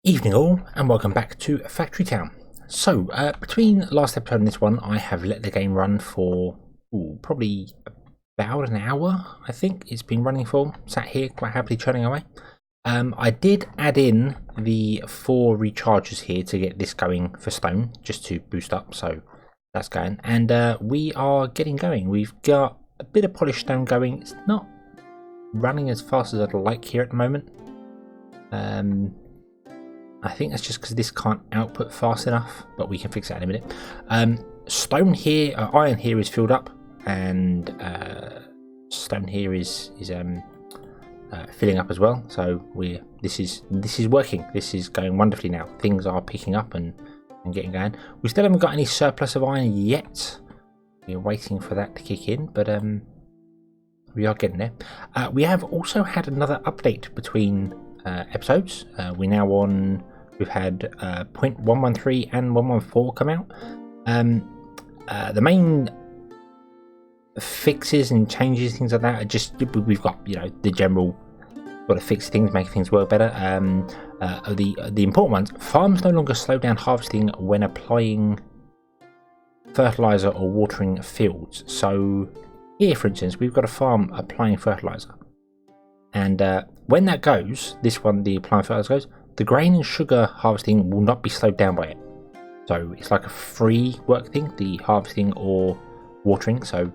Evening all, and welcome back to Factory Town. So, between last episode and this one, I have let the game run for probably about an hour, I think it's been running for. Sat here quite happily churning away. I did add in the 4 recharges here to get this going for stone, just to boost up, so that's going. And we are getting going. We've got a bit of polished stone going. It's not running as fast as I'd like here at the moment. I think that's just because this can't output fast enough, but we can fix that in a minute. Stone here, iron here is filled up, and stone here is filling up as well. So this is working. This is going wonderfully now. Things are picking up and getting going. We still haven't got any surplus of iron yet. We're waiting for that to kick in, but we are getting there. We have also had another update between episodes. We've had 0.113 and 114 come out. The main fixes and changes, things like that, are just we've got the general sort of fix things, make things work better. The important ones: farms no longer slow down harvesting when applying fertilizer or watering fields. So here, for instance, we've got a farm applying fertilizer. And when that goes, this one, the applying fertilizer goes, the grain and sugar harvesting will not be slowed down by it. So it's like a free work thing, the harvesting or watering. So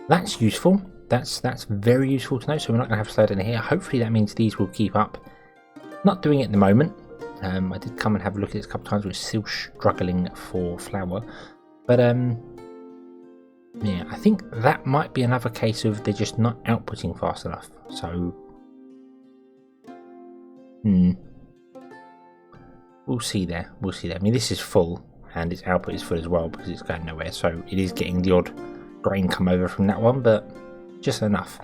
that's useful. That's very useful to know. So we're not going to have to slow down here. Hopefully that means these will keep up. Not doing it at the moment. I did come and have a look at this a couple of times. We're still struggling for flour. But yeah, I think that might be another case of they're just not outputting fast enough. So, we'll see there. We'll see there. I mean, this is full, and its output is full as well because it's going nowhere. So it is getting the odd grain come over from that one, but just enough.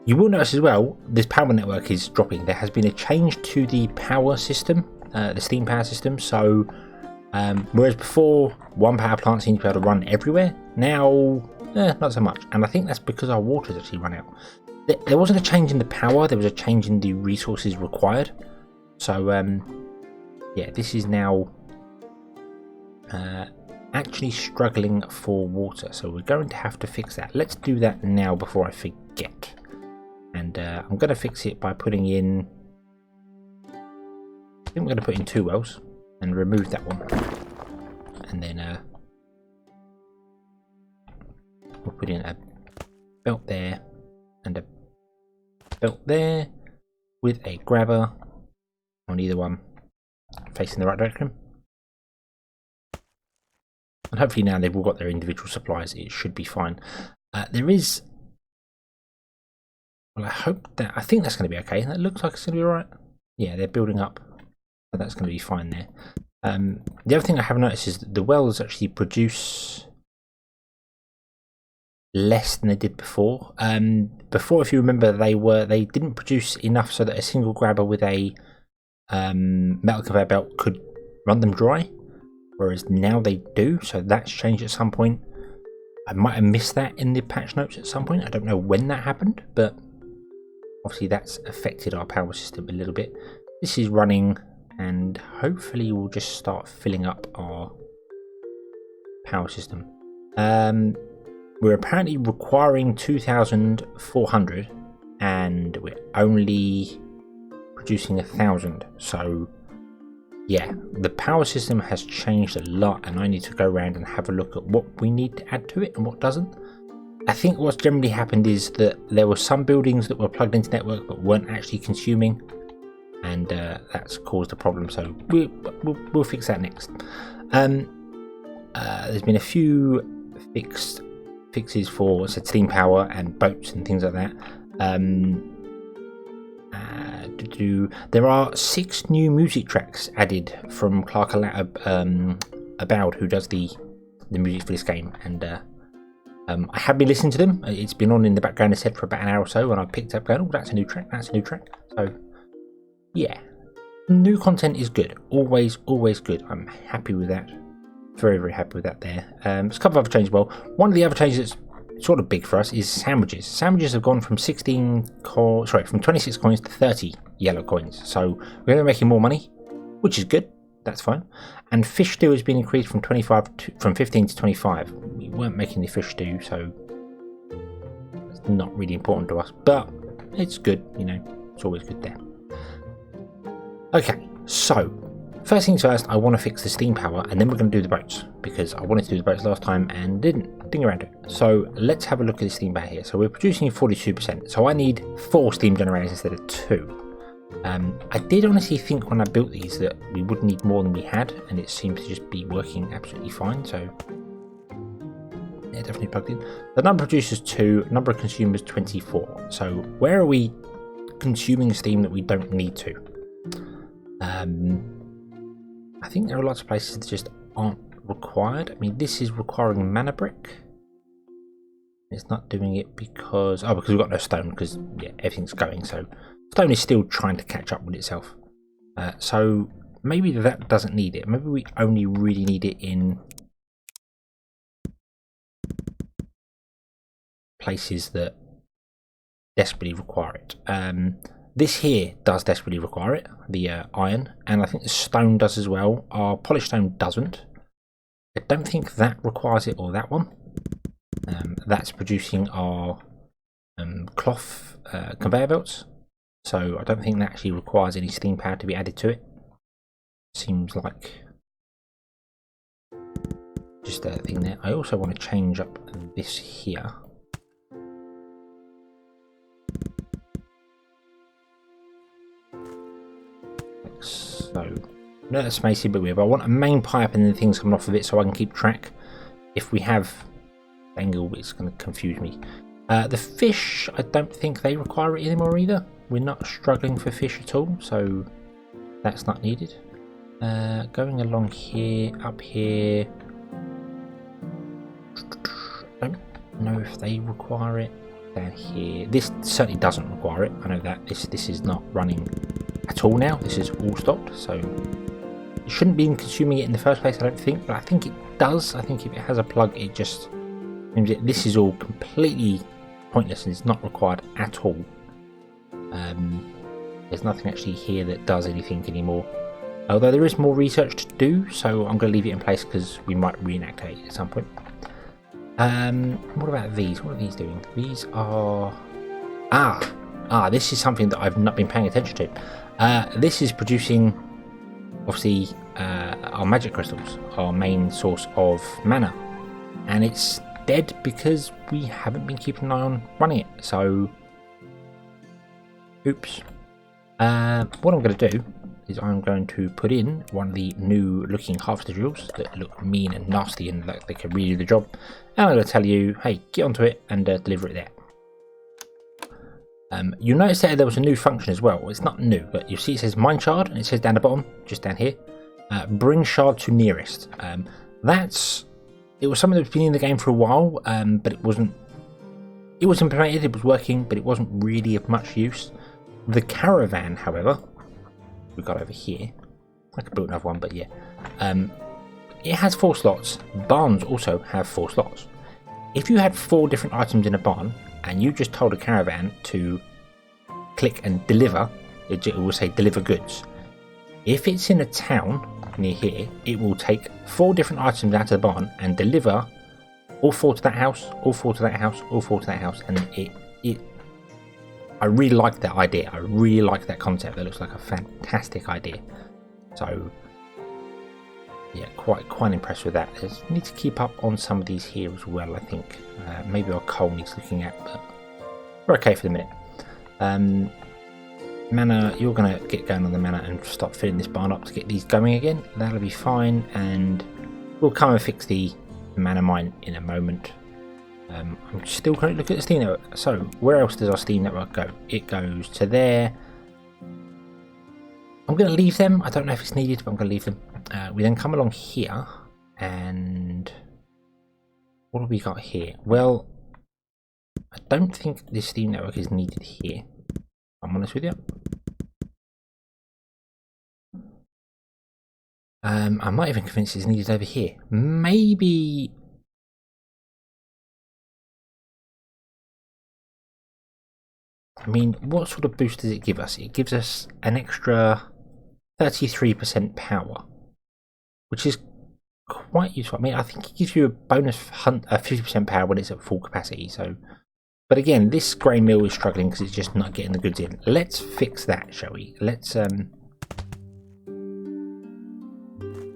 You will notice as well, this power network is dropping. There has been a change to the power system, the steam power system. So, whereas before one power plant seemed to be able to run everywhere, now not so much. And I think that's because our water's actually run out. There wasn't a change in the power, there was a change in the resources required. So yeah, this is now actually struggling for water, so we're going to have to fix that. Let's do that now before I forget. And I'm going to fix it by putting in, I think we're going to put in 2 wells and remove that one, and then we'll put in a belt there and a belt there with a grabber on either one facing the right direction. And hopefully now they've all got their individual supplies, it should be fine. There is, well, I think that's going to be okay. That looks like it's going to be alright. Yeah, they're building up, so that's going to be fine there. The other thing I have noticed is that the wells actually produce less than they did before. Before, if you remember, they didn't produce enough so that a single grabber with a metal conveyor belt could run them dry, whereas now they do. So that's changed at some point. I might have missed that in the patch notes at some point. I don't know when that happened, but obviously that's affected our power system a little bit. This is running, and hopefully we'll just start filling up our power system. We're apparently requiring 2,400 and we're only producing 1,000. So yeah, the power system has changed a lot, and I need to go around and have a look at what we need to add to it and what doesn't. I think what's generally happened is that there were some buildings that were plugged into network but weren't actually consuming, and that's caused a problem. So we'll fix that next. There's been a few fixes for steam power and boats and things like that. There are 6 new music tracks added from Clark Aboud, who does the music for this game, and I have been listening to them. It's been on in the background, I said, for about an hour or so, and I picked up going, oh, that's a new track, So yeah, new content is good, always good. I'm happy with that, very happy with that there. There's a couple of other changes. Well, one of the other changes that's sort of big for us is sandwiches. Sandwiches have gone from 26 coins to 30 yellow coins. So we're going to be making more money. which is good. That's fine. And fish stew has been increased from 15 to 25. We weren't making the fish stew, so it's not really important to us, but it's good, you know, it's always good there. Okay, so first things first, I want to fix the steam power, and then we're going to do the boats, because I wanted to do the boats last time and didn't around it. So let's have a look at the steam power here. So we're producing 42%, so I need 4 steam generators instead of 2. I did honestly think when I built these that we would need more than we had, and it seems to just be working absolutely fine, so yeah, definitely plugged in. The number of producers 2, number of consumers 24. So where are we consuming steam that we don't need to? I think there are lots of places that just aren't required. I mean, this is requiring mana brick. It's not doing it because we've got no stone, because yeah, everything's going, so stone is still trying to catch up with itself. So maybe that doesn't need it. Maybe we only really need it in places that desperately require it. This here does desperately require it, the iron, and I think the stone does as well. Our polished stone doesn't. I don't think that requires it, or that one. That's producing our cloth conveyor belts, so I don't think that actually requires any steam power to be added to it. Seems like just a thing there. I also want to change up this here. Like so. No, that's macy, but weird. I want a main pipe and then things coming off of it so I can keep track. If we have angle, it's going to confuse me. The fish, I don't think they require it anymore either. We're not struggling for fish at all, so that's not needed. Going along here, up here, I don't know if they require it. Down here, this certainly doesn't require it. I know that this is not running at all now. This is all stopped, so it shouldn't be consuming it in the first place, I don't think, but I think it does. I think if it has a plug, it just means that this is all completely pointless and it's not required at all. There's nothing actually here that does anything anymore, although there is more research to do, so I'm going to leave it in place because we might reenactivate it at some point. What about these? What are these doing? These are this is something that I've not been paying attention to. This is producing, obviously, our magic crystals, our main source of mana, and it's dead because we haven't been keeping an eye on running it. So, oops. What I'm going to do is I'm going to put in one of the new looking harvester drills that look mean and nasty and like they can really do the job. And I'm going to tell you, hey, get onto it and deliver it there. You'll notice there was a new function as well. It's not new, but you see it says mine shard, and it says down the bottom, just down here, bring shard to nearest. It was something that's been in the game for a while, but it was implemented, it was working, but it wasn't really of much use. The caravan, however, we've got over here. I could build another one, but yeah. It has 4 slots. Barns also have 4 slots. If you had 4 different items in a barn, and you just told a caravan to click and deliver, it will say deliver goods. If it's in a town near here, it will take 4 different items out of the barn and deliver all 4 to that house, all 4 to that house, all 4 to that house, and I really like that idea. I really like that concept. That looks like a fantastic idea. So yeah, quite impressed with that. I need to keep up on some of these here as well, I think. Maybe our coal needs looking at, but we're okay for the minute. Mana, you're going to get going on the mana and start filling this barn up to get these going again. That'll be fine, and we'll come and fix the mana mine in a moment. I'm still going to look at the steam network. So, where else does our steam network go? It goes to there. I'm going to leave them. I don't know if it's needed, but I'm going to leave them. We then come along here, and what have we got here? Well, I don't think this steam network is needed here. I'm honest with you. I'm not even convinced it's needed over here. Maybe. I mean, what sort of boost does it give us? It gives us an extra 33% power, which is quite useful. I mean, I think it gives you a bonus 50% power when it's at full capacity. So, but again, this grain mill is struggling because it's just not getting the goods in. Let's fix that, shall we? Let's run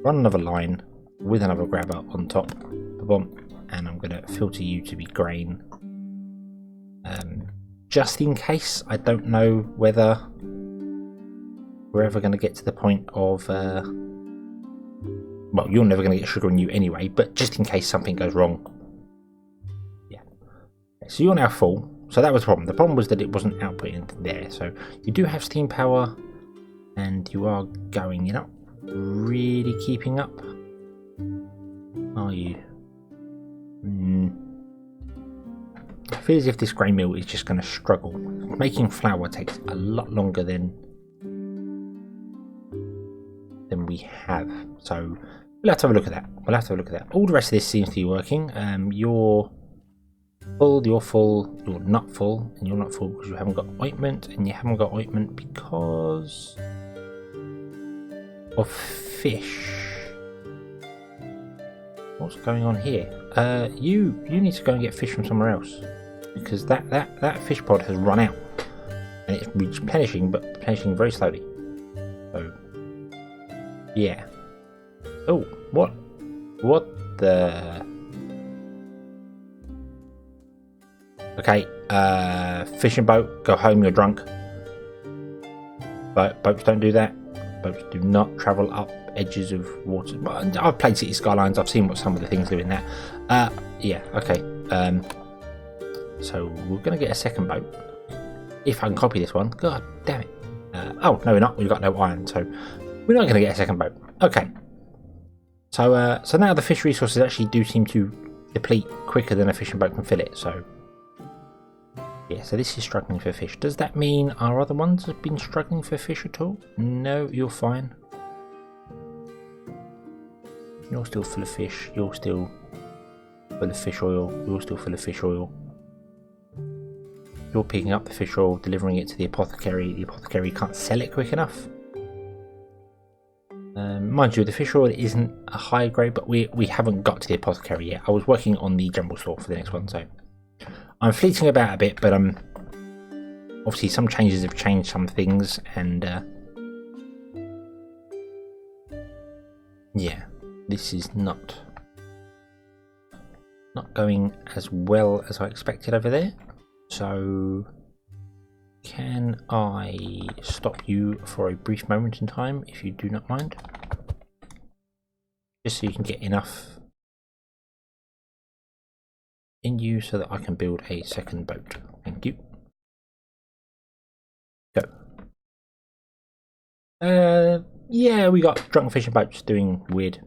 another line with another grabber on top. Boom, and I'm going to filter you to be grain. Just in case, I don't know whether we're ever going to get to the point of well, you're never going to get sugar in you anyway, but just in case something goes wrong. Yeah. So you're now full. So that was the problem. The problem was that it wasn't outputting there. So you do have steam power, and you are going, you're not really keeping up, are you? I feel as if this grain mill is just going to struggle. Making flour takes a lot longer than we have. So we'll have to have a look at that. All the rest of this seems to be working. You're full, you're not full, and you're not full because you haven't got ointment, and you haven't got ointment because of fish. What's going on here? You need to go and get fish from somewhere else, because that fish pod has run out, and it's replenishing, but replenishing very slowly. So yeah. Oh, what the? Okay, fishing boat, go home, you're drunk. But boats don't do that. Boats do not travel up edges of water. I've played City Skylines, I've seen what some of the things do in that. Yeah, okay. So we're going to get a second boat. If I can copy this one. God damn it. Oh, no we're not, we've got no iron, so we're not going to get a second boat. Okay. So so now the fish resources actually do seem to deplete quicker than a fishing boat can fill it, so yeah, so this is struggling for fish. Does that mean our other ones have been struggling for fish at all? No, you're fine. You're still full of fish. You're still full of fish oil. You're still full of fish oil. You're picking up the fish oil, delivering it to the apothecary. The apothecary can't sell it quick enough. Mind you, the fish oil isn't a high grade, but we haven't got to the apothecary yet. I was working on the general store for the next one, so I'm fleeting about a bit, but obviously some changes have changed some things, and yeah, this is not going as well as I expected over there. So can I stop you for a brief moment in time, if you do not mind? Just so you can get enough in you so that I can build a second boat. Thank you. Go. Yeah, we got drunken fishing boats doing weird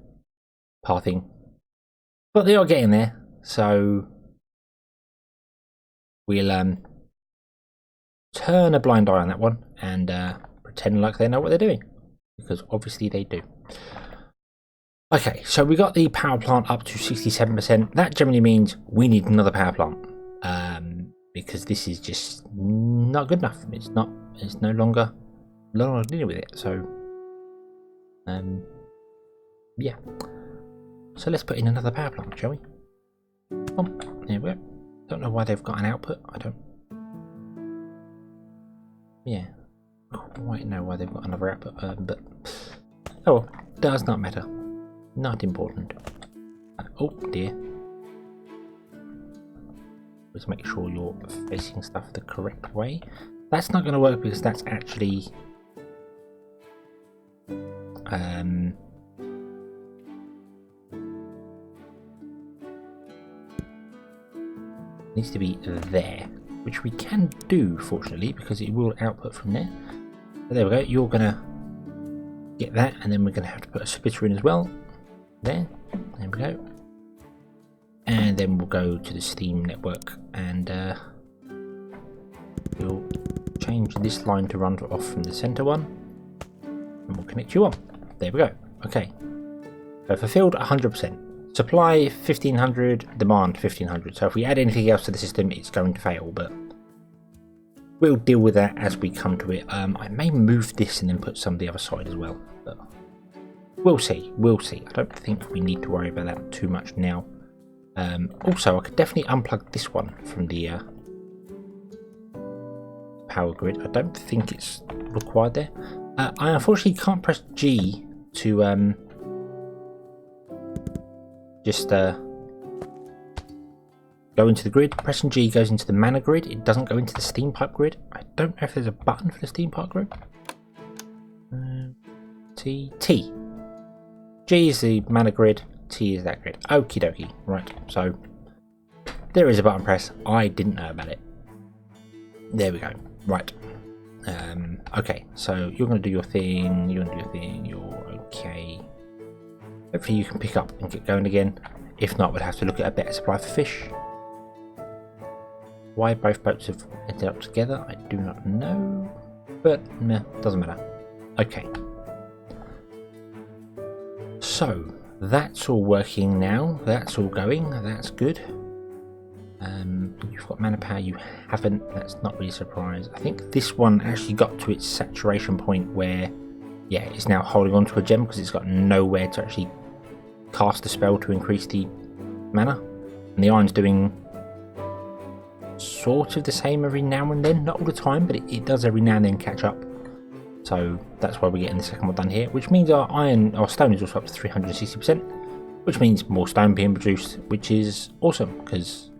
pathing, but they are getting there, so we'll turn a blind eye on that one and pretend like they know what they're doing, because obviously they do. Okay, so we got the power plant up to 67%. That generally means we need another power plant, because this is just not good enough. It's no longer dealing with it. So yeah, so let's put in another power plant, shall we? Oh, there we go. Don't know why they've got an output. I don't quite know why they've got another output, but oh well, does not matter. Not important. Oh dear. Let's make sure you're facing stuff the correct way. That's not going to work because that's actually needs to be there, which we can do fortunately because it will output from there. So there we go. You're gonna get that, and then we're gonna have to put a splitter in as well. There we go. And then we'll go to the Steam network, and we'll change this line to run off from the center one, and we'll connect you on. There we go. Okay. So fulfilled 100%. Supply 1500, demand 1500. So if we add anything else to the system, it's going to fail, but we'll deal with that as we come to it. I may move this and then put some on the other side as well, but we'll see. We'll see. I don't think we need to worry about that too much now. Also, I could definitely unplug this one from the power grid. I don't think it's required there. I unfortunately can't press G to just go into the grid. Pressing G goes into the mana grid. It doesn't go into the steam pipe grid. I don't know if there's a button for the steam pipe grid. T. G is the mana grid. T is that grid. Okie dokie. Right. So there is a button press. I didn't know about it. There we go. Right. Okay. So you're going to do your thing. You're going to do your thing. You're okay. Hopefully you can pick up and get going again. If not, we'll have to look at a better supply for fish. Why both boats have ended up together, I do not know, but meh, doesn't matter. Okay. So, that's all working now. That's all going. That's good. You've got mana power, you haven't. That's not really a surprise. I think this one actually got to its saturation point where, yeah, it's now holding on to a gem because it's got nowhere to actually cast a spell to increase the mana. And the iron's doing sort of the same every now and then, not all the time, but it does every now and then catch up. So that's why we're getting the second one done here, which means our stone is also up to 360%, which means more stone being produced, which is awesome because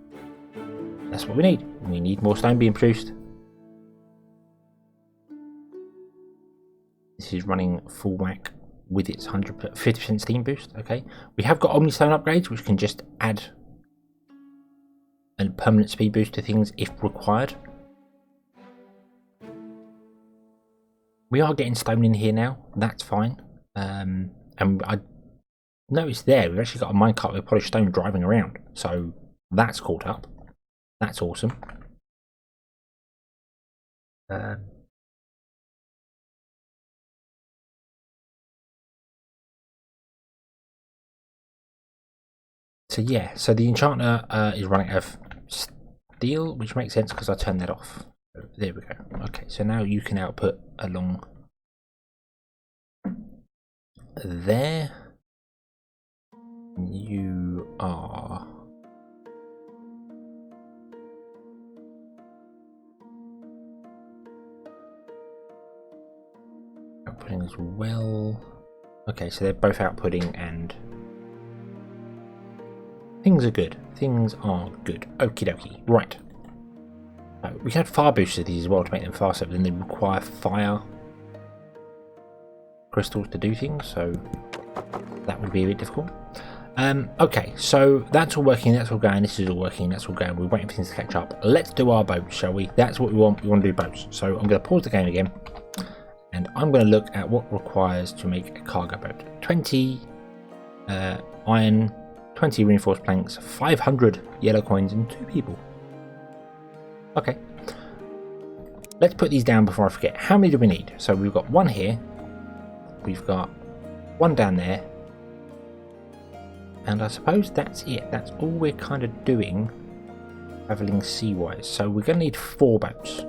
that's what we need. We need more stone being produced. This is running full whack with its 50% steam boost. Okay, we have got Omni Stone upgrades, which can just add a permanent speed boost to things if required. We are getting stone in here now. That's fine. And I noticed there we've actually got a minecart with polished stone driving around, so that's caught up. That's awesome. So yeah, so the enchanter is running out of steel, which makes sense because I turned that off. There we go. Okay, so now you can output along there. You are outputting as well. Okay, so they're both outputting and things are good. Things are good. Okie dokie. Right. We had fire boosters these as well to make them faster, but then they require fire crystals to do things, so that would be a bit difficult. Okay, so that's all working, that's all going, this is all working, that's all going. We're waiting for things to catch up. Let's do our boats, shall we? That's what we want. We want to do boats. So I'm going to pause the game again, and I'm going to look at what requires to make a cargo boat. 20 iron, 20 reinforced planks, 500 yellow coins, and 2 people. Okay. Let's put these down before I forget. How many do we need? So we've got one here. We've got one down there. And I suppose that's it. That's all we're kind of doing, travelling sea-wise. So we're going to need 4 boats.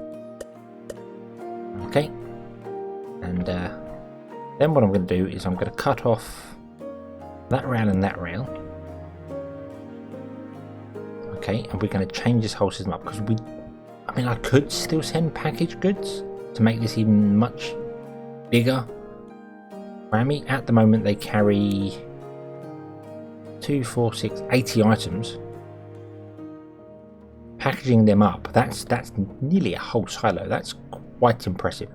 Okay. And then what I'm going to do is I'm going to cut off that rail and that rail. Okay, and we're going to change this whole system up because I could still send package goods to make this even much bigger. Rammy, at the moment they carry 2, 4, 6, 80 items. Packaging them up, that's nearly a whole silo. That's quite impressive.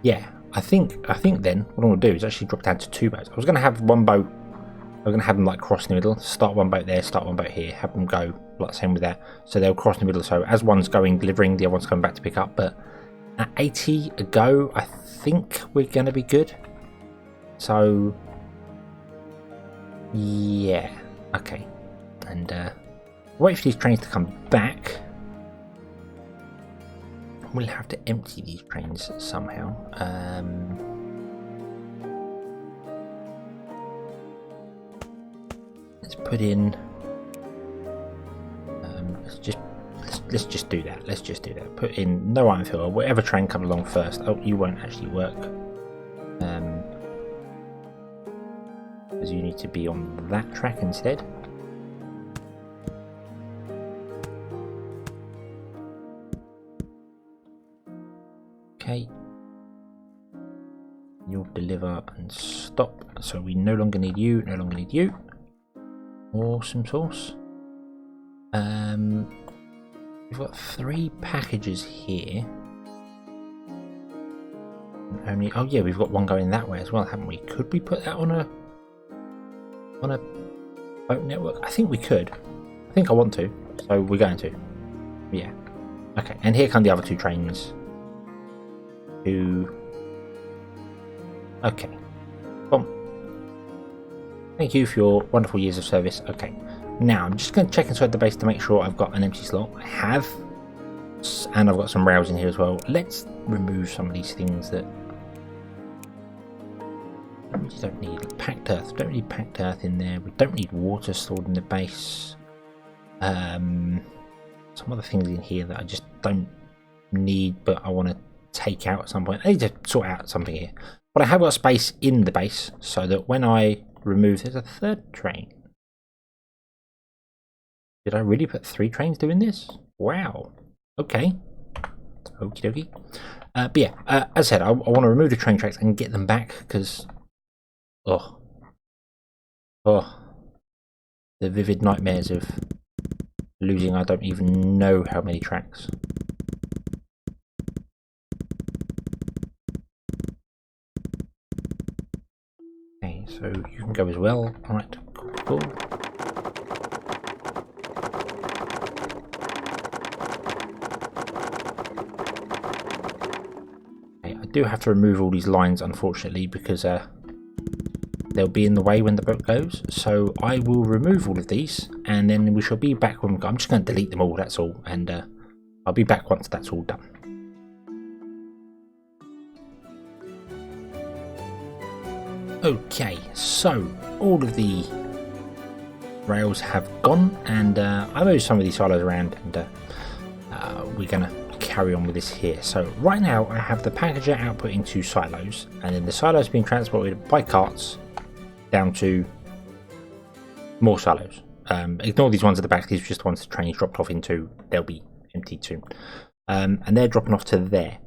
Yeah, I think then what I'm going to do is actually drop down to 2 boats. I was going to have one boat. I'm going to have them like cross in the middle. Start one boat there, start one boat here. Have them go like same with that. So they'll cross in the middle. So as one's going delivering, the other one's coming back to pick up. But at 80 a go, I think we're going to be good. So yeah, okay. And wait for these trains to come back. We'll have to empty these trains somehow. Let's put in let's just do that. Let's just do that. Put in no iron filler. Whatever train comes along first. Oh, you won't actually work. Because you need to be on that track instead. Okay. You'll deliver and stop. So we no longer need you. No longer need you. Awesome sauce. We've got 3 packages here. Only, oh yeah, we've got one going that way as well, haven't we? Could we put that on a boat network? I think we could. I think I want to, so we're going to. Yeah. Okay, and here come the other 2 trains. Okay. Boom. Thank you for your wonderful years of service. Okay. Now, I'm just going to check inside the base to make sure I've got an empty slot. I have. And I've got some rails in here as well. Let's remove some of these things that we really don't need. Packed earth. Don't need packed earth in there. We don't need water stored in the base. Some other things in here that I just don't need, but I want to take out at some point. I need to sort out something here. But I have got space in the base so that when I remove... There's a 3rd train. Did I really put 3 trains doing this? Wow. Okay. Okie dokie. But yeah, as I said, I want to remove the train tracks and get them back because... Oh. The vivid nightmares of losing I don't even know how many tracks. Okay, so you can go as well. Alright, cool. I do have to remove all these lines, unfortunately, because they'll be in the way when the boat goes. So I will remove all of these, and then we shall be back when I'm just going to delete them all, that's all. And I'll be back once that's all done. Okay, so all of the rails have gone, and I moved some of these silos around, and we're going to carry on with this here. So right now I have the packager outputting 2 silos, and then the silos being transported by carts down to more silos. Ignore these ones at the back, these are just the ones the train's dropped off into. They'll be emptied soon. And they're dropping off to there.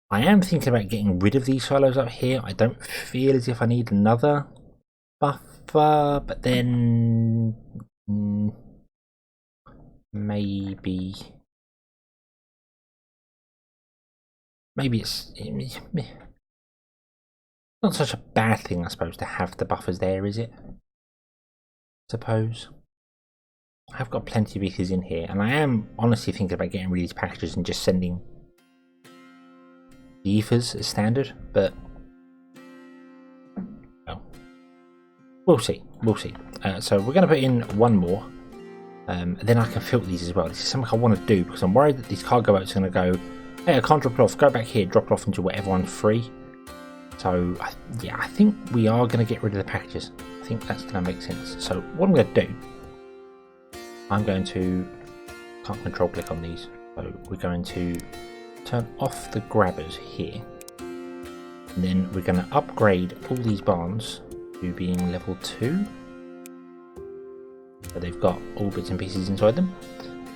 I am thinking about getting rid of these silos up here. I don't feel as if I need another buffer, but then maybe it's not such a bad thing, I suppose, to have the buffers there, is it? Suppose. I've got plenty of ethers in here, and I am honestly thinking about getting rid of these packages and just sending the ethers as standard, but well, we'll see. So we're going to put in 1 more, and then I can filter these as well. This is something I want to do because I'm worried that these cargo boats are going to go, hey, I can't drop it off, go back here, drop it off into whatever one's free. So yeah, I think we are going to get rid of the packages. I think that's going to make sense. So what I'm going to do, I'm going to, can't control click on these, so we're going to turn off the grabbers here, and then we're going to upgrade all these barns to being level 2, so they've got all bits and pieces inside them,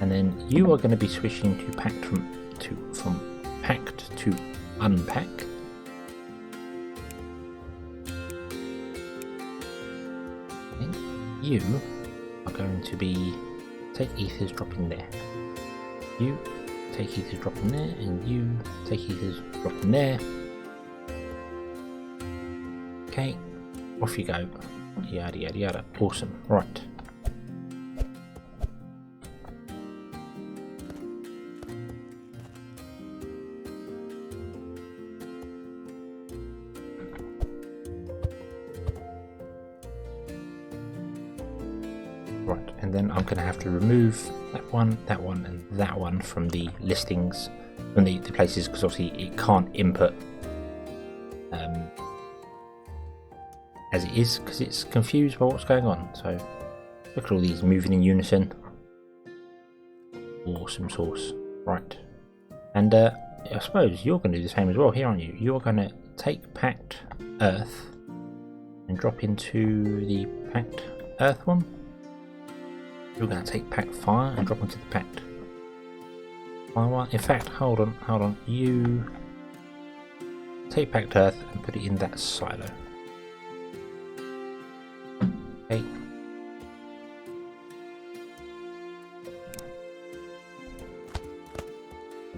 and then you are going to be switching to packed from packed to unpack. And you are going to be take ethers, drop in there. You take ethers, drop in there, and you take ethers, drop in there. Okay, off you go. Yada yada yada. Awesome. Right. Right, and then I'm going to have to remove that one, and that one from the listings, from the places, because obviously it can't input as it is, because it's confused by what's going on. So look at all these moving in unison. Awesome sauce. Right. And I suppose you're going to do the same as well here, aren't you? You're going to take packed earth and drop into the packed earth one. You're going to take packed fire and drop into the packed fire one. In fact, hold on. You take packed earth and put it in that silo. Okay.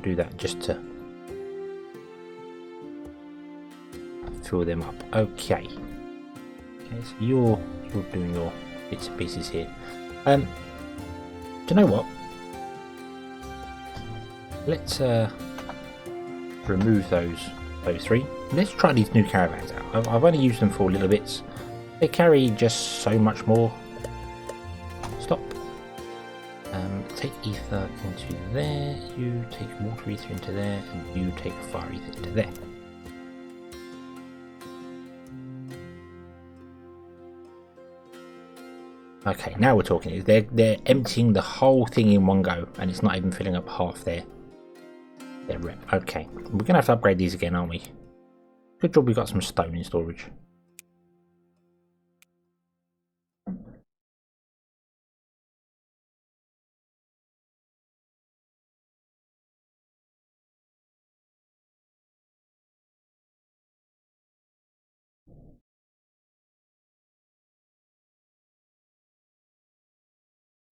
Do that just to fill them up. Okay, so you're doing your bits and pieces here. Do you know what? Let's remove those three. Let's try these new caravans out. I've only used them for little bits. They carry just so much more. Stop. Take ether into there, you take water ether into there, and you take fire ether into there. Okay, now we're talking. They're emptying the whole thing in one go, and it's not even filling up half their rep. Okay, we're gonna have to upgrade these again, aren't we? Good job we got some stone in storage.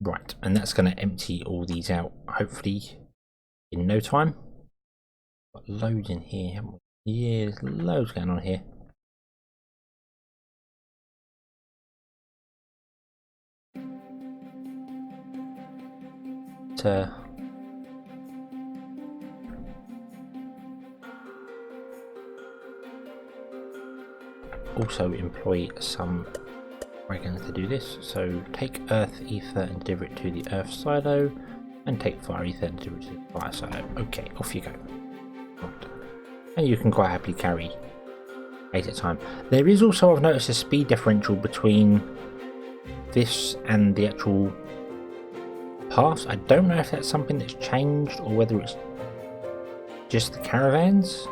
Right, and that's going to empty all these out, hopefully, in no time. Got loads in here, haven't we? Yeah, there's loads going on here. Also employ some wagons to do this. So take earth ether and deliver it to the earth silo, and take fire ether and deliver it to the fire silo. Okay, off you go. Right. And you can quite happily carry 8 at a time. There is also, I've noticed, a speed differential between this and the actual paths. I don't know if that's something that's changed or whether it's just the caravans.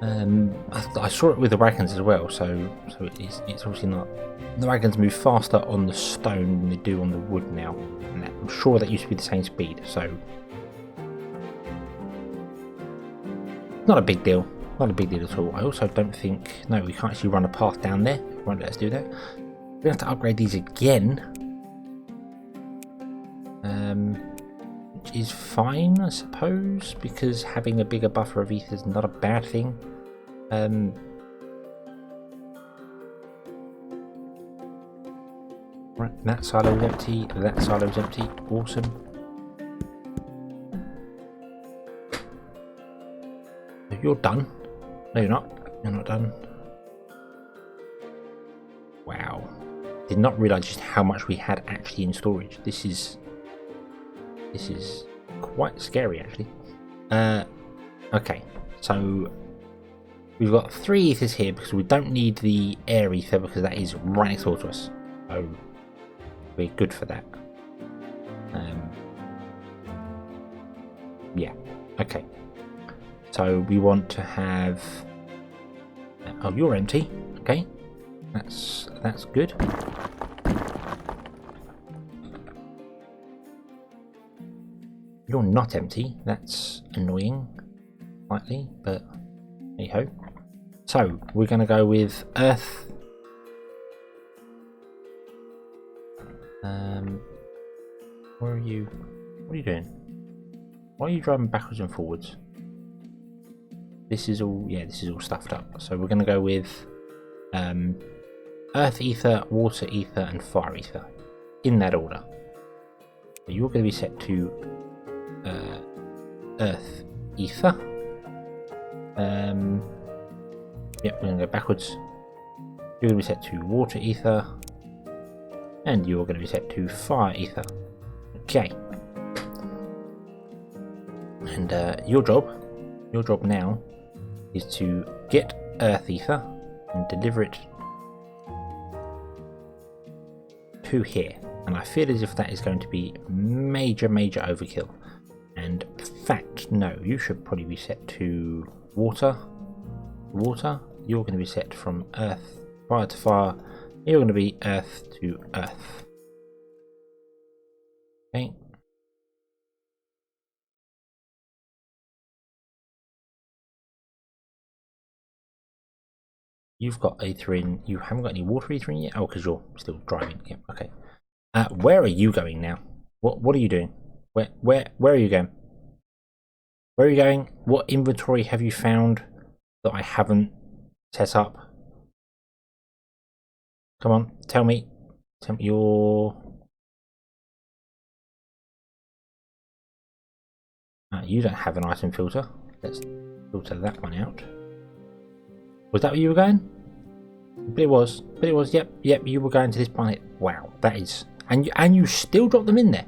I saw it with the wagons as well, so it's obviously not. The wagons move faster on the stone than they do on the wood now, and I'm sure that used to be the same speed, so not a big deal. Not a big deal at all. I also don't think... No, we can't actually run a path down there. It won't let us do that. We're going to have to upgrade these again. Which is fine, I suppose, because having a bigger buffer of ether is not a bad thing. Right, that silo is empty. That silo is empty. Awesome. You're done. No, you're not. You're not done. Wow. Did not realise just how much we had actually in storage. This is quite scary, actually. Okay, so we've got 3 ethers here because we don't need the air ether because that is right next door to us. So we're good for that. Yeah. Okay. So we want to have. Oh, you're empty. Okay, that's good. You're not empty. That's annoying, slightly, but hey ho. So we're going to go with earth. Where are you? What are you doing? Why are you driving backwards and forwards? This is all, yeah, this is all stuffed up. So we're going to go with earth ether, water ether, and fire ether, in that order. So you're going to be set to earth ether. Yep, we're going to go backwards. You're going to be set to water ether, and you're going to be set to fire ether. Okay. And your job now is to get earth ether and deliver it to here. And I feel as if that is going to be major overkill. And in fact, no, you should probably be set to water. You're going to be set from earth, fire to fire. You're going to be earth to earth. Okay. You've got ether in. You haven't got any water ether in yet? Oh, because you're still driving. Yeah, okay. Where are you going now? What are you doing? Where are you going? Where are you going? What inventory have you found that I haven't set up? Come on, tell me. Tell me your... you don't have an item filter. Let's filter that one out. Was that where you were going? But it was. Yep. You were going to this planet. Wow, that is... And you still drop them in there.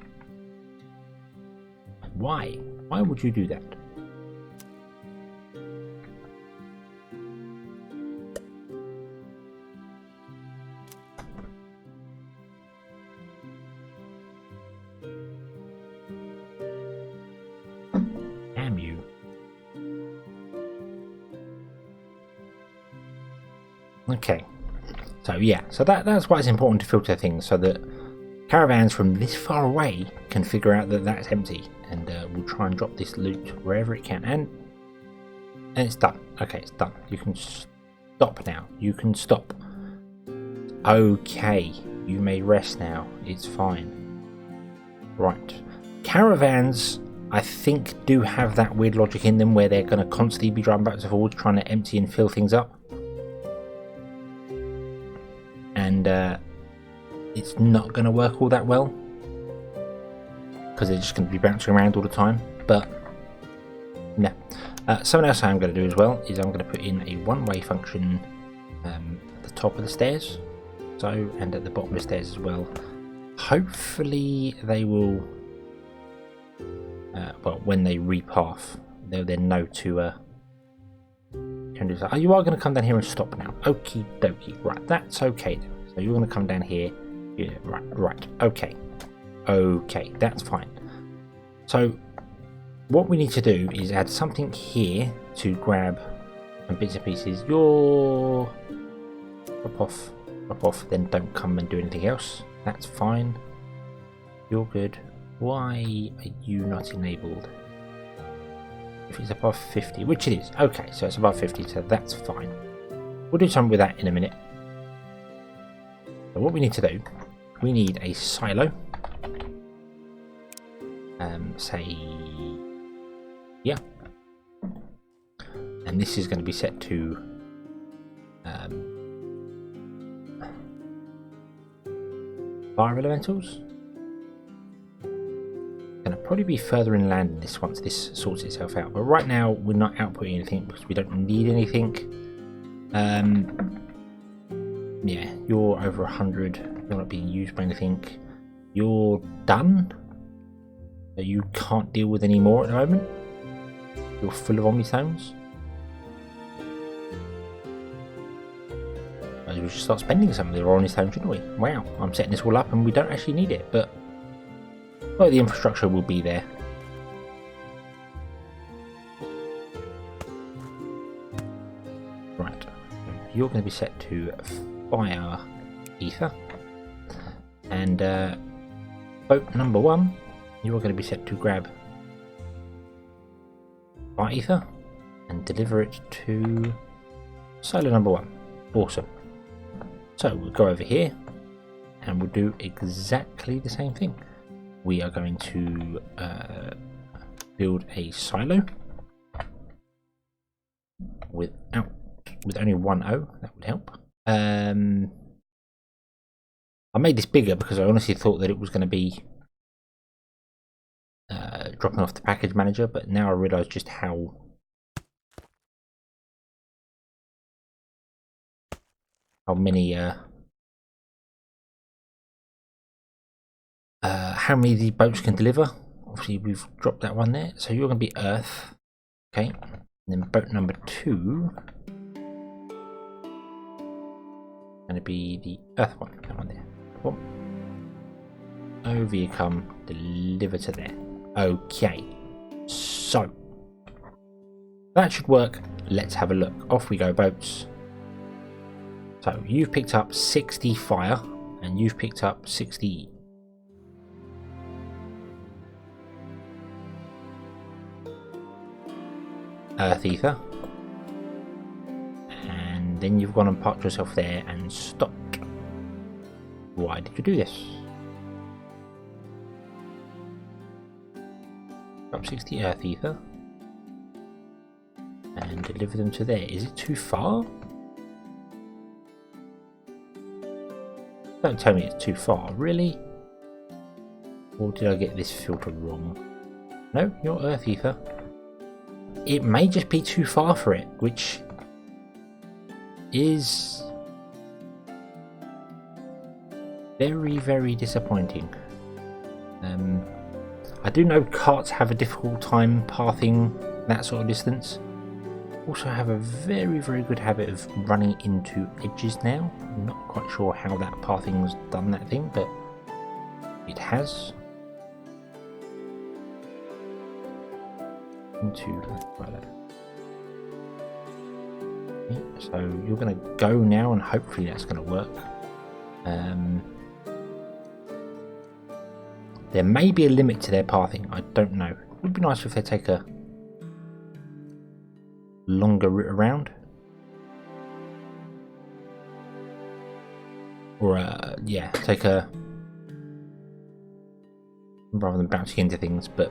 Why? Why would you do that? Damn you. Okay. So yeah, so that's why it's important to filter things so that caravans from this far away can figure out that that's empty, and we'll try and drop this loot wherever it can. And it's done. Okay, it's done. You can stop now. You can stop. Okay, you may rest now. It's fine. Right. Caravans, I think, do have that weird logic in them where they're going to constantly be driving backwards and forwards trying to empty and fill things up. And it's not going to work all that well because they're just going to be bouncing around all the time. But no. Something else I'm going to do as well is I'm going to put in a one-way function at the top of the stairs, so, and at the bottom of the stairs as well. Hopefully they will, well, when they repath, they'll then know to can do that. Oh, you are going to come down here and stop now. Okie dokie. Right, that's okay then. So you're going to come down here. Yeah, right. Okay, that's fine. So what we need to do is add something here to grab some bits and pieces. You're drop off, then don't come and do anything else. That's fine. You're good. Why are you not enabled? If it's above 50, which it is. Okay, so it's above 50, so that's fine. We'll do something with that in a minute. So what we need to do, we need a silo. Say, yeah. And this is going to be set to fire elementals. Going to probably be further inland in this once this sorts itself out. But right now we're not outputting anything because we don't need anything. Yeah, you're over 100. You're not being used by anything. You're done. So you can't deal with any more at the moment. You're full of omnitones. Maybe we should start spending some of the omnitones, shouldn't we? Wow, I'm setting this all up and we don't actually need it, but well, the infrastructure will be there. Right, you're going to be set to fire ether, and boat number 1, you're going to be set to grab fire ether and deliver it to silo number 1. Awesome. So we'll go over here and we'll do exactly the same thing. We are going to build a silo with only one O. That would help. I made this bigger because I honestly thought that it was going to be dropping off the package manager, but now I realise just how many the boats can deliver. Obviously we've dropped that one there, so you're going to be Earth, okay, and then boat number 2 going to be the Earth one, that one there. Cool. over you come, deliver to there. Okay, so that should work. Let's have a look. Off we go, boats. So you've picked up 60 fire and you've picked up 60 earth ether, and then you've gone and parked yourself there and stopped. Why did you do this? Up 60 earth ether and deliver them to there. Is it too far? Don't tell me it's too far, really? Or did I get this filter wrong? No, your earth ether. It may just be too far for it, which is very, very disappointing. I do know carts have a difficult time pathing that sort of distance. Also have a very, very good habit of running into edges now. I'm not quite sure how that pathing's done that thing, but it has. So you're going to go now, and hopefully that's going to work. There may be a limit to their pathing, I don't know. It would be nice if they take a longer route around, or yeah, take a, rather than bouncing into things. But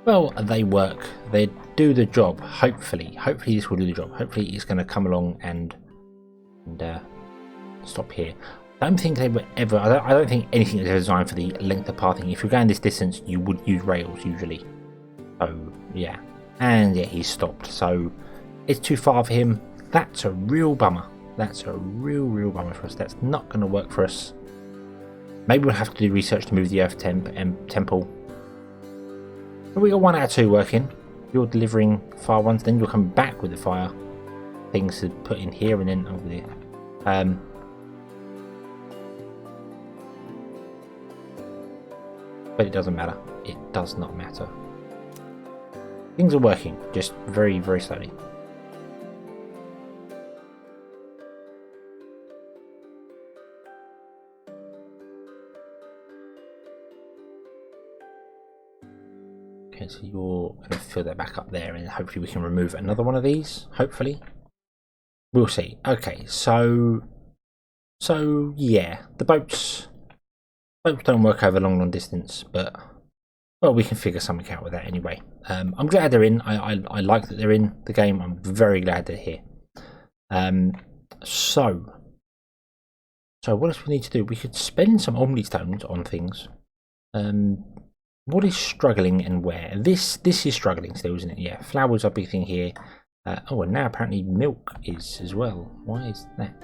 well, they work, they do the job. Hopefully this will do the job. Hopefully it's going to come along and stop here. I don't think they were ever, I don't think anything is designed for the length of pathing. If you're going this distance, you would use rails usually. So yeah, and yeah, he's stopped. So it's too far for him. That's a real bummer. That's a real bummer for us. That's not going to work for us. Maybe we'll have to do research to move the Earth Temple. But we got 1 out of 2 working. You're delivering fire ones, then you'll come back with the fire things to put in here and then over there. But it doesn't matter. It does not matter. Things are working, just very, very slowly. Okay, so you're going to fill that back up there, and hopefully we can remove another one of these. Hopefully. We'll see. Okay, so yeah, the boats don't work over long distance, but well, we can figure something out with that anyway. I'm glad they're in. I like that they're in the game. I'm very glad they're here. So what else we need to do? We could spend some Omni Stones on things. What is struggling and where? This is struggling still, isn't it? Yeah, flowers are a big thing here. Oh, and now apparently milk is as well. Why is that?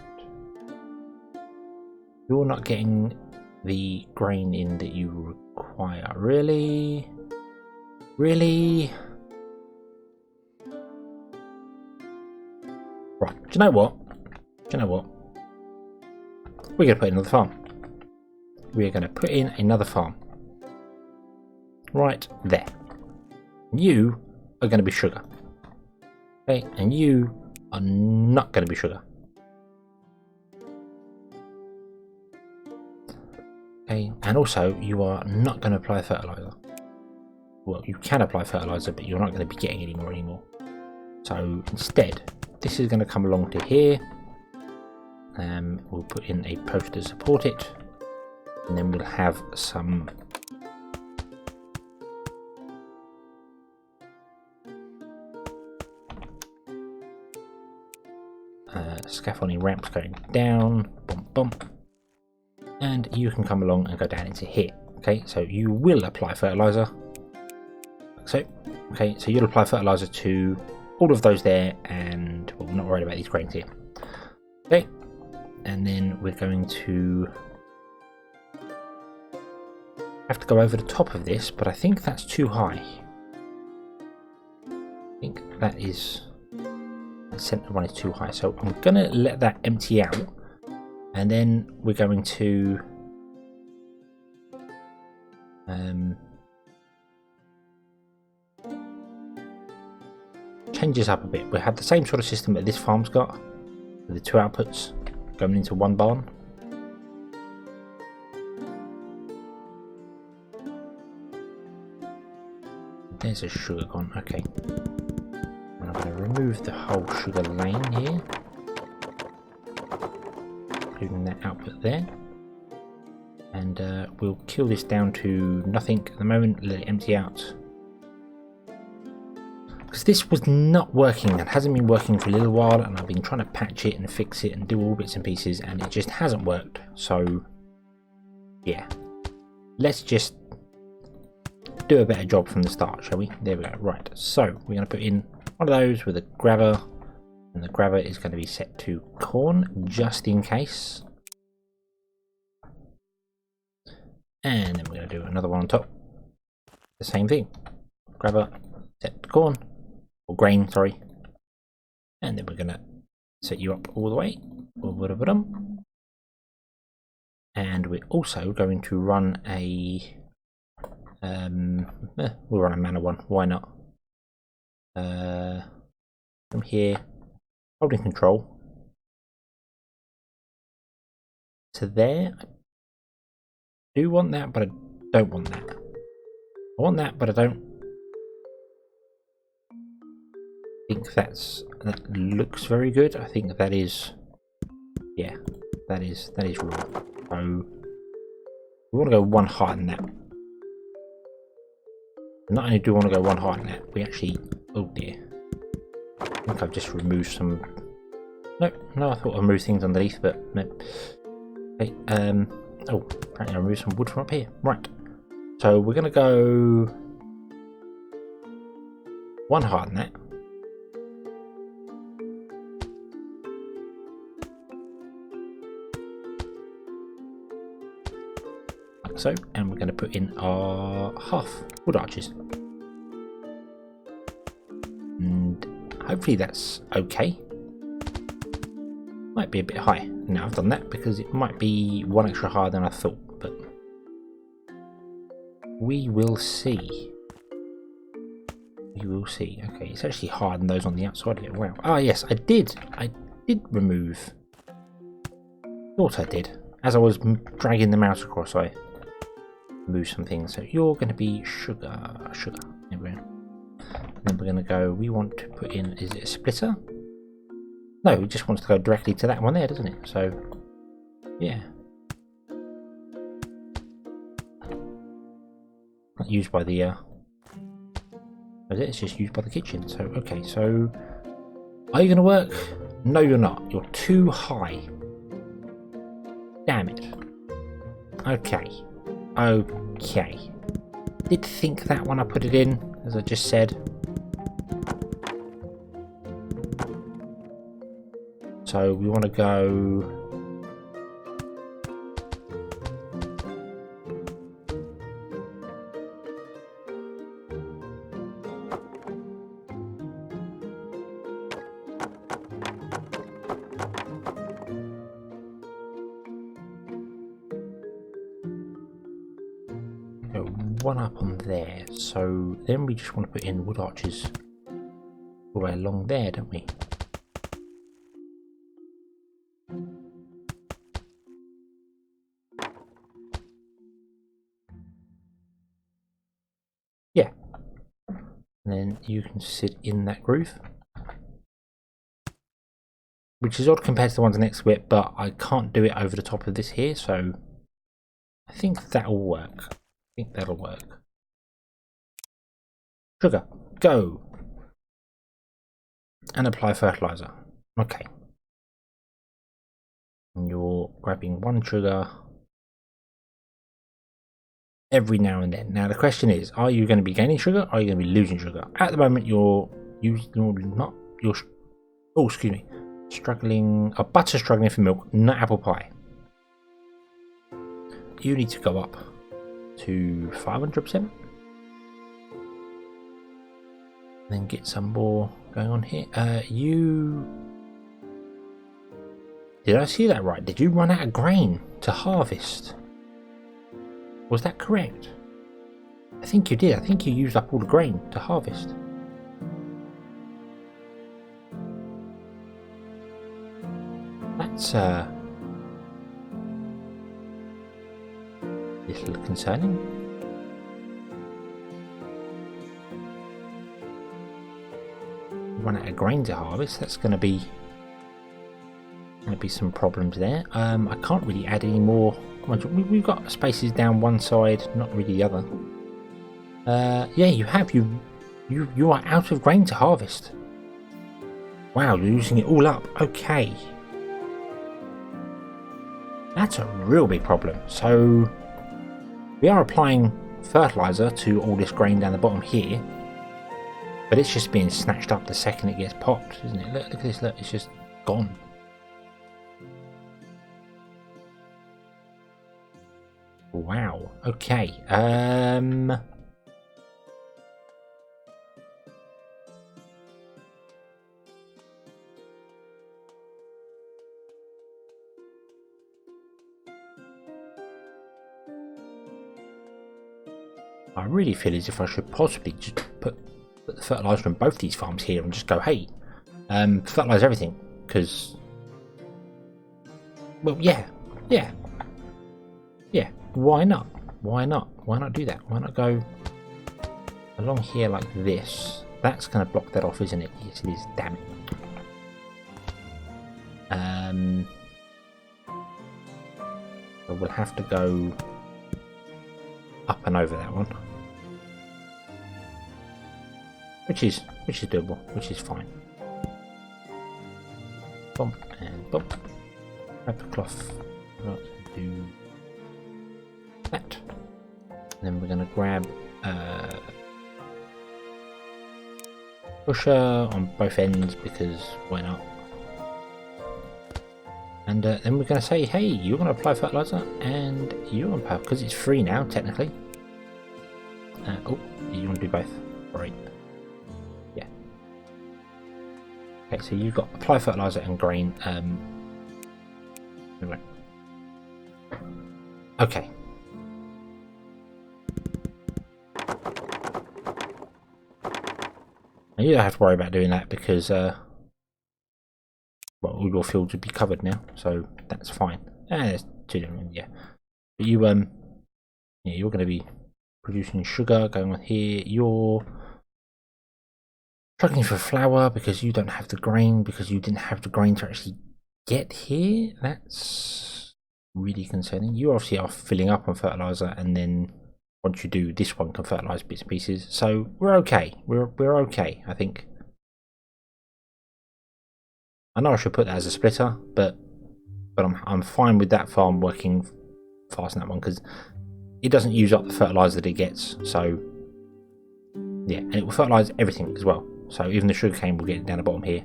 You're not getting the grain in that you require. Really? Really? Right, do you know what? We're going to put in another farm. We're going to put in another farm. Right there. You are going to be sugar. Okay, and you are not going to be sugar. Okay, and also you are not going to apply fertilizer. Well, you can apply fertilizer, but you're not going to be getting any more anymore. So instead, this is going to come along to here. We'll put in a post to support it, and then we'll have some scaffolding ramps going down, bump bump, and you can come along and go down into here. Okay, so you will apply fertilizer. So okay, so you'll apply fertilizer to all of those there, and well, we're not worried about these grains here. Okay, and then we're going to have to go over the top of this, but I think that's too high. I think that is, the center one is too high, so I'm going to let that empty out, and then we're going to Changes up a bit. We have the same sort of system that this farm's got, with the 2 outputs going into 1 barn. There's a sugar gone. Okay. And I'm going to remove the whole sugar lane here, including that output there. And we'll kill this down to nothing at the moment, let it empty out. Because this was not working, and hasn't been working for a little while, and I've been trying to patch it and fix it and do all bits and pieces, and it just hasn't worked. So, yeah. Let's just do a better job from the start, shall we? There we go. Right, so we're going to put in one of those with a grabber, and the grabber is going to be set to corn, just in case. And then we're going to do another one on top. The same thing. Grabber, set to corn. Or grain, sorry. And then we're going to set you up all the way. And we're also going to run a... we'll run a manor one. Why not? From here, holding control to there. I do want that, but I don't want that. I want that, but I don't think that looks very good. I think that is, yeah, that is raw. So we want to go one higher than that. Not only do we want to go one higher than that, we actually, oh dear, I think I've just removed some. No, I thought I removed things underneath, but no. Okay, oh, apparently I removed some wood from up here. Right, so we're going to go one higher than that. Like so, and we're going to put in our half wood arches. And hopefully that's okay. Might be a bit high. Now I've done that because it might be one extra higher than I thought, but we will see. We will see. Okay, it's actually higher than those on the outside of it. Wow. Ah, yes, I did remove. Thought I did. As I was dragging the mouse across, I moved some things. So you're going to be sugar. There we go. And then we're going to go. We want to put in. Is it a splitter? No, it just wants to go directly to that one there, doesn't it? So, yeah. Not used by the, it's just used by the kitchen. So, okay, so, are you going to work? No, you're not. You're too high. Damn it. Okay. Did think that when I put it in, as I just said. So we want to go one up on there. So then we just want to put in wood arches all the way along there, don't we? Yeah, and then you can sit in that groove, which is odd compared to the ones next to it, but I can't do it over the top of this here, so I think that'll work. Sugar, go! And apply fertilizer. Okay. And you're grabbing one sugar every now and then. Now the question is, are you going to be gaining sugar or are you going to be losing sugar? At the moment struggling, a butter struggling for milk, not apple pie. You need to go up to 500%. Then get some more going on here. Did I see that right? Did you run out of grain to harvest? Was that correct? I think you did. I think you used up all the grain to harvest. That's a little concerning. Run out of grain to harvest. That's going to be some problems there. I can't really add any more. We've got spaces down one side, not really the other. Yeah, you have. You are out of grain to harvest. Wow, you're using it all up. Okay. That's a real big problem. So we are applying fertilizer to all this grain down the bottom here, but it's just being snatched up the second it gets popped, isn't it? Look at this, look, it's just gone. Wow, okay. I really feel as if I should possibly just put the fertilizer on both these farms here and just go, hey, fertilize everything, because, well, yeah, why not? Why not do that? Why not go along here like this? That's going to block that off, isn't it? Yes, it is. Damn it. So we'll have to go up and over that one, which is doable, which is fine. Bump and bump. Grab the cloth. Do that. And then we're going to grab pusher on both ends, because why not? And then we're going to say, hey, you're going to apply fertilizer, and you're on power, because it's free now, technically. Oh, you want to do both? Right. Yeah. Okay, so you've got apply fertilizer and grain. Anyway. Okay. Now you don't have to worry about doing that, because well, all your fields would be covered now, so that's fine. There's two different, yeah. But you yeah, you're going to be producing sugar going on here. You're struggling for flour because you don't have the grain, because you didn't have the grain to actually get here. That's really concerning. You obviously are filling up on fertilizer, and then once you do, this one can fertilize bits and pieces. So we're okay. We're okay, I think. I know I should put that as a splitter, but I'm fine with that farm working fast in that one, because it doesn't use up the fertilizer that it gets. So yeah, and it will fertilize everything as well. So even the sugarcane will get it down the bottom here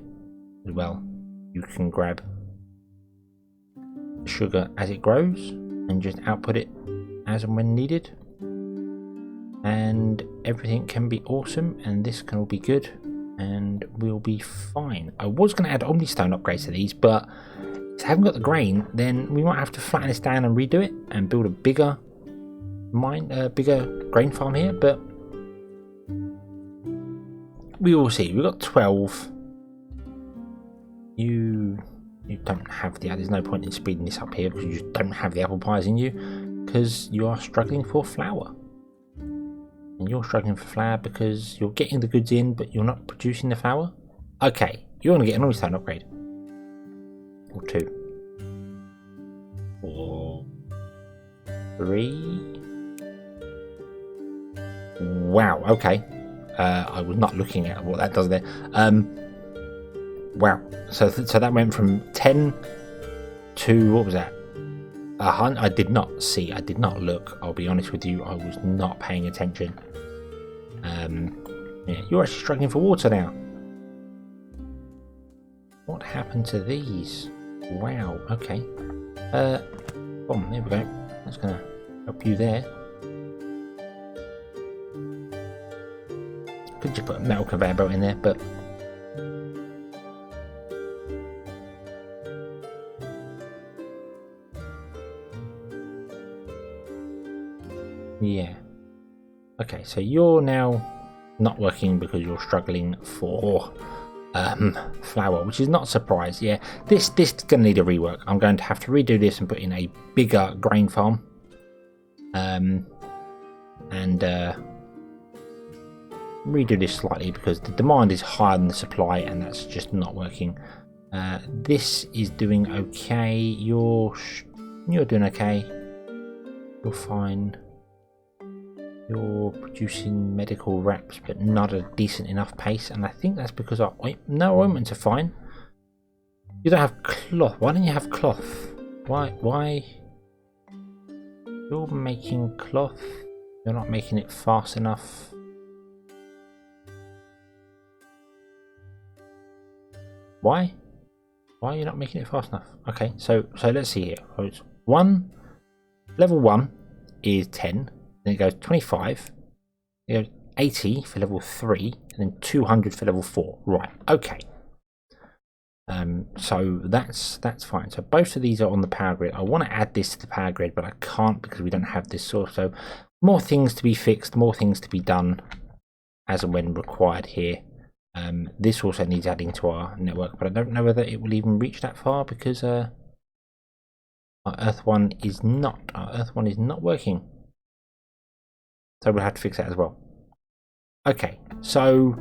as well. You can grab the sugar as it grows and just output it as and when needed, and everything can be awesome, and this can all be good, and we'll be fine. I was going to add omnistone upgrades to these, but if I haven't got the grain, then we might have to flatten this down and redo it and build a bigger bigger grain farm here. But we will see. We've got 12. You don't have there's no point in speeding this up here, because you just don't have the apple pies in you, because you are struggling for flour. And you're struggling for flour because you're getting the goods in, but you're not producing the flour. Okay, you're going to get an omnistone upgrade. Or 2. Or 3. Wow, okay. I was not looking at what that does there. Wow. So that went from 10 to, what was that? 100. I did not see. I did not look. I'll be honest with you. I was not paying attention. Yeah, you're actually struggling for water now. What happened to these? Wow. Okay. Boom. There we go. That's gonna help you there. Could you put a metal conveyor belt in there? But yeah. Okay, so you're now not working because you're struggling for flour, which is not a surprise. Yeah, this is going to need a rework. I'm going to have to redo this and put in a bigger grain farm. And redo this slightly because the demand is higher than the supply, and that's just not working. This is doing okay. You're doing okay. You're fine. You're producing medical wraps, but not at a decent enough pace, and I think that's because our ointments are fine. You don't have cloth. Why don't you have cloth? Why? You're making cloth. You're not making it fast enough. Why? Why are you not making it fast enough? Okay, so let's see here. It's level 1 is 10. Then it goes 25, it goes 80 for level 3, and then 200 for level 4. Right, okay. So that's fine. So both of these are on the power grid. I want to add this to the power grid, but I can't because we don't have this source. So more things to be fixed, more things to be done as and when required here. This also needs adding to our network, but I don't know whether it will even reach that far because our Earth one is not. Our Earth one is not working. So we'll have to fix that as well. Okay, so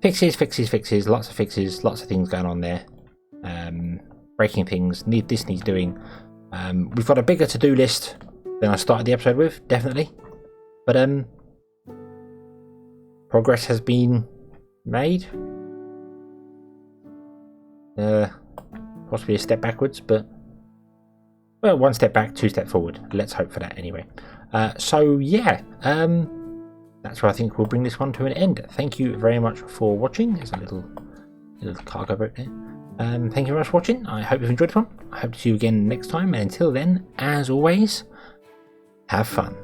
fixes, lots of fixes, lots of things going on there. Breaking things, this needs doing. We've got a bigger to-do list than I started the episode with, definitely. But progress has been made. Possibly a step backwards, but well, one step back, 2 steps forward. Let's hope for that anyway. So yeah, that's where I think we'll bring this one to an end. Thank you very much for watching. There's a little cargo boat there. Thank you very much for watching. I hope you've enjoyed this one. I hope to see you again next time. And until then, as always, have fun.